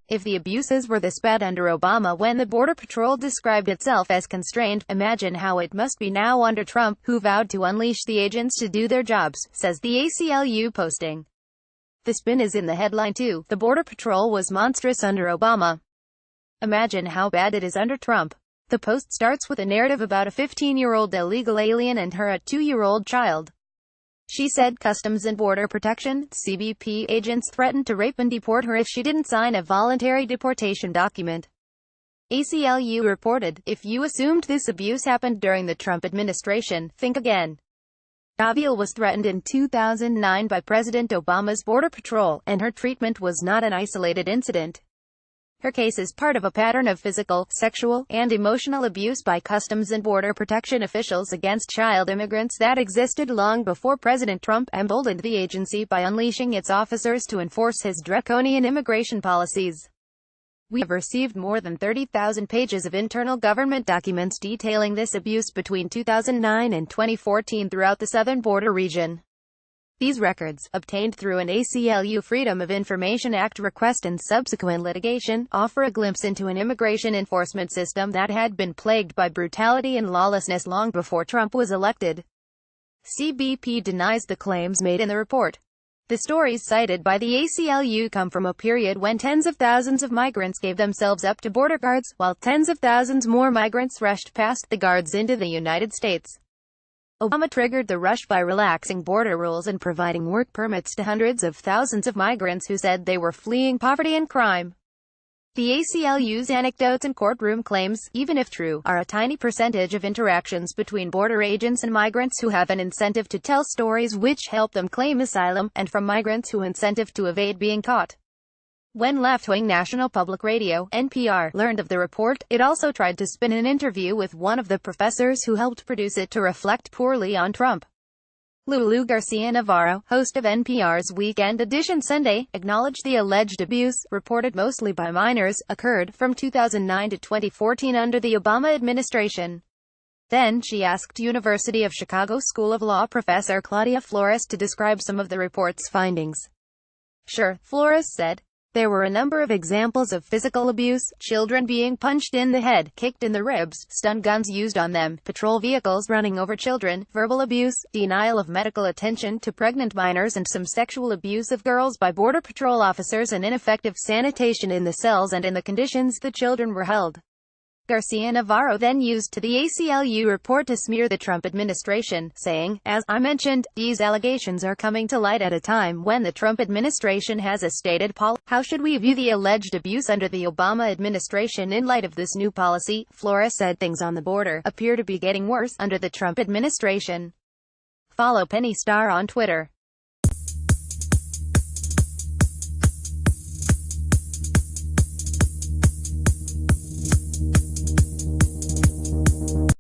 If the abuses were this bad under Obama when the Border Patrol described itself as constrained, imagine how it must be now under Trump, who vowed to unleash the agents to do their jobs, says the ACLU posting. The spin is in the headline too. The Border Patrol was monstrous under Obama. Imagine how bad it is under Trump. The post starts with a narrative about a 15-year-old illegal alien and her 2-year-old child. She said Customs and Border Protection, CBP agents threatened to rape and deport her if she didn't sign a voluntary deportation document. ACLU reported, if you assumed this abuse happened during the Trump administration, think again. Javier was threatened in 2009 by President Obama's Border Patrol, and her treatment was not an isolated incident. Her case is part of a pattern of physical, sexual, and emotional abuse by Customs and Border Protection officials against child immigrants that existed long before President Trump emboldened the agency by unleashing its officers to enforce his draconian immigration policies. We have received more than 30,000 pages of internal government documents detailing this abuse between 2009 and 2014 throughout the southern border region. These records, obtained through an ACLU Freedom of Information Act request and subsequent litigation, offer a glimpse into an immigration enforcement system that had been plagued by brutality and lawlessness long before Trump was elected. CBP denies the claims made in the report. The stories cited by the ACLU come from a period when tens of thousands of migrants gave themselves up to border guards, while tens of thousands more migrants rushed past the guards into the United States. Obama triggered the rush by relaxing border rules and providing work permits to hundreds of thousands of migrants who said they were fleeing poverty and crime. The ACLU's anecdotes and courtroom claims, even if true, are a tiny percentage of interactions between border agents and migrants who have an incentive to tell stories which help them claim asylum, and from migrants who incentive to evade being caught. When left-wing National Public Radio, NPR, learned of the report, it also tried to spin an interview with one of the professors who helped produce it to reflect poorly on Trump. Lulu Garcia-Navarro, host of NPR's Weekend Edition Sunday, acknowledged the alleged abuse, reported mostly by minors, occurred from 2009 to 2014 under the Obama administration. Then she asked University of Chicago School of Law professor Claudia Flores to describe some of the report's findings. Sure, Flores said. There were a number of examples of physical abuse, children being punched in the head, kicked in the ribs, stun guns used on them, patrol vehicles running over children, verbal abuse, denial of medical attention to pregnant minors and some sexual abuse of girls by Border Patrol officers and ineffective sanitation in the cells and in the conditions the children were held. Garcia-Navarro then used to the ACLU report to smear the Trump administration, saying, as I mentioned, these allegations are coming to light at a time when the Trump administration has a stated policy. How should we view the alleged abuse under the Obama administration in light of this new policy? Flores said things on the border appear to be getting worse under the Trump administration. Follow Penny Starr on Twitter.